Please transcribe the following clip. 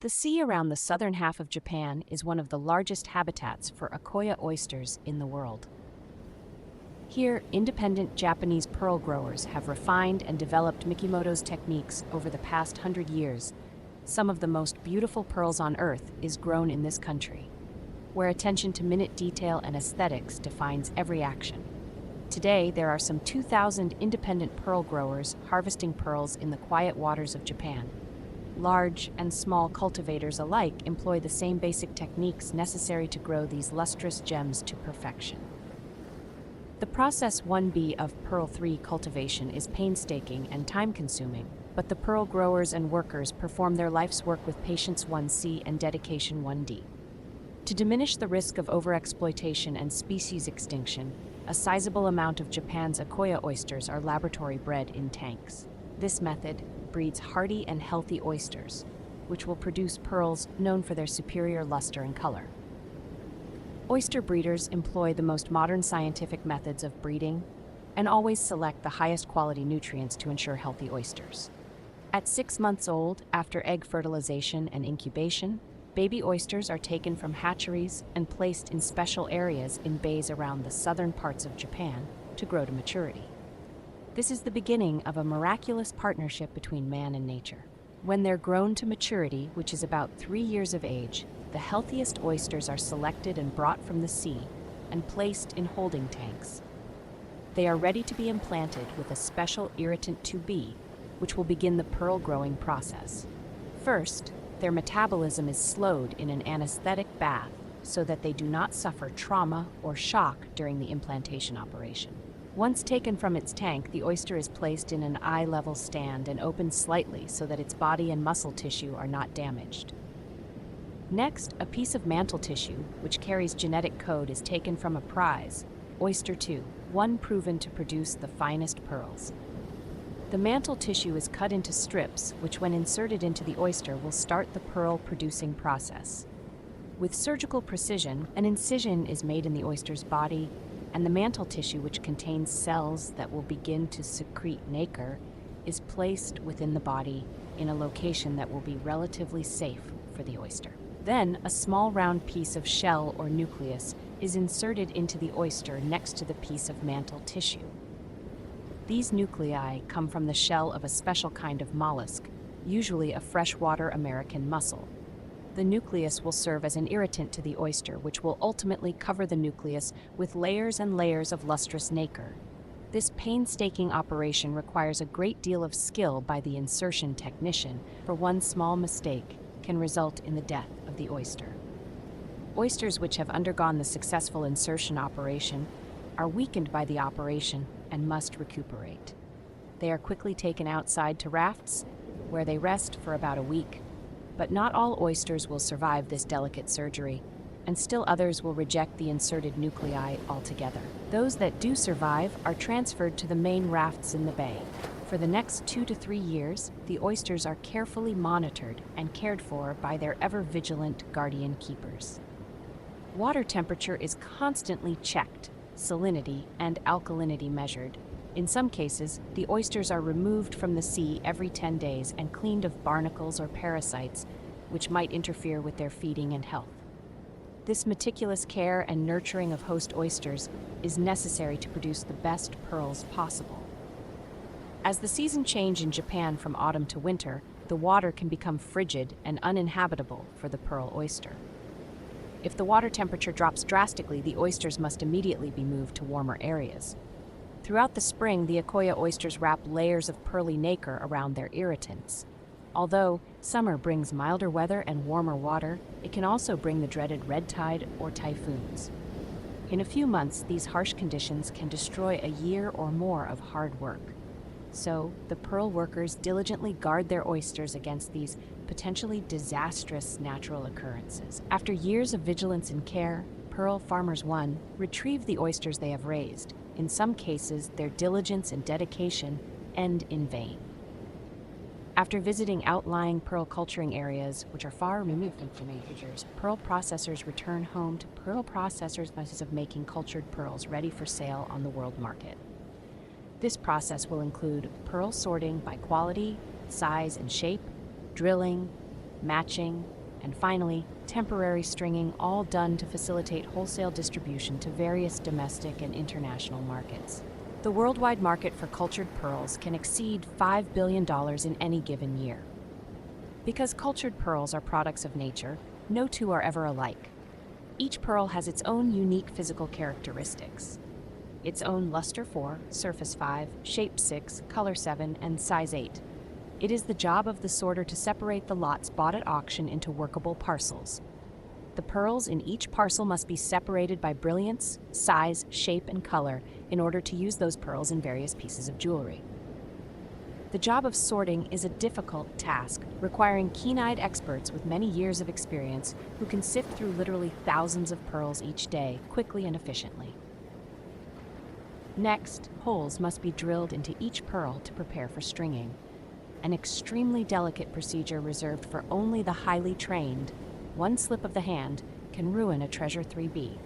The sea around the southern half of Japan is one of the largest habitats for Akoya oysters in the world. Here, independent Japanese pearl growers have refined and developed Mikimoto's techniques over the past 100 years. Some of the most beautiful pearls on Earth is grown in this country, where attention to minute detail and aesthetics defines every action. Today, there are some 2,000 independent pearl growers harvesting pearls in the quiet waters of Japan. Large and small cultivators alike employ the same basic techniques necessary to grow these lustrous gems to perfection. The process 1B of Pearl 3 cultivation is painstaking and time-consuming, but the pearl growers and workers perform their life's work with patience 1C and dedication 1D. To diminish the risk of overexploitation and species extinction, a sizable amount of Japan's Akoya oysters are laboratory-bred in tanks. This method breeds hardy and healthy oysters, which will produce pearls known for their superior luster and color. Oyster breeders employ the most modern scientific methods of breeding and always select the highest quality nutrients to ensure healthy oysters. At 6 months old, after egg fertilization and incubation, baby oysters are taken from hatcheries and placed in special areas in bays around the southern parts of Japan to grow to maturity. This is the beginning of a miraculous partnership between man and nature. When they're grown to maturity, which is about 3 years of age, the healthiest oysters are selected and brought from the sea and placed in holding tanks. They are ready to be implanted with a special Irritant 2B, which will begin the pearl growing process. First, their metabolism is slowed in an anesthetic bath so that they do not suffer trauma or shock during the implantation operation. Once taken from its tank, the oyster is placed in an eye-level stand and opened slightly so that its body and muscle tissue are not damaged. Next, a piece of mantle tissue, which carries genetic code, is taken from a prize, Oyster 2, one proven to produce the finest pearls. The mantle tissue is cut into strips, which when inserted into the oyster will start the pearl-producing process. With surgical precision, an incision is made in the oyster's body, and the mantle tissue, which contains cells that will begin to secrete nacre, is placed within the body in a location that will be relatively safe for the oyster. Then, a small round piece of shell or nucleus is inserted into the oyster next to the piece of mantle tissue. These nuclei come from the shell of a special kind of mollusk, usually a freshwater American mussel. The nucleus will serve as an irritant to the oyster, which will ultimately cover the nucleus with layers and layers of lustrous nacre. This painstaking operation requires a great deal of skill by the insertion technician, for one small mistake can result in the death of the oyster. Oysters which have undergone the successful insertion operation are weakened by the operation and must recuperate. They are quickly taken outside to rafts, where they rest for about a week. But not all oysters will survive this delicate surgery, and still others will reject the inserted nuclei altogether. Those that do survive are transferred to the main rafts in the bay. For the next 2 to 3 years, the oysters are carefully monitored and cared for by their ever-vigilant guardian keepers. Water temperature is constantly checked, salinity and alkalinity measured. In some cases, the oysters are removed from the sea every 10 days and cleaned of barnacles or parasites, which might interfere with their feeding and health. This meticulous care and nurturing of host oysters is necessary to produce the best pearls possible. As the season change in Japan from autumn to winter, the water can become frigid and uninhabitable for the pearl oyster. If the water temperature drops drastically, the oysters must immediately be moved to warmer areas. Throughout the spring, the Akoya oysters wrap layers of pearly nacre around their irritants. Although summer brings milder weather and warmer water, it can also bring the dreaded red tide or typhoons. In a few months, these harsh conditions can destroy a year or more of hard work. So, the pearl workers diligently guard their oysters against these potentially disastrous natural occurrences. After years of vigilance and care, Pearl Farmers 1 retrieve the oysters they have raised. In some cases, their diligence and dedication end in vain. After visiting outlying pearl culturing areas, which are far removed from majors, pearl processors return home to pearl processors' methods of making cultured pearls ready for sale on the world market. This process will include pearl sorting by quality, size, and shape, drilling, matching, and finally, temporary stringing, all done to facilitate wholesale distribution to various domestic and international markets. The worldwide market for cultured pearls can exceed $5 billion in any given year. Because cultured pearls are products of nature, no two are ever alike. Each pearl has its own unique physical characteristics. Its own luster 4, surface 5, shape 6, color 7, and size 8. It is the job of the sorter to separate the lots bought at auction into workable parcels. The pearls in each parcel must be separated by brilliance, size, shape, and color in order to use those pearls in various pieces of jewelry. The job of sorting is a difficult task, requiring keen-eyed experts with many years of experience who can sift through literally thousands of pearls each day, quickly and efficiently. Next, holes must be drilled into each pearl to prepare for stringing, an extremely delicate procedure reserved for only the highly trained. One slip of the hand can ruin a treasure 3B.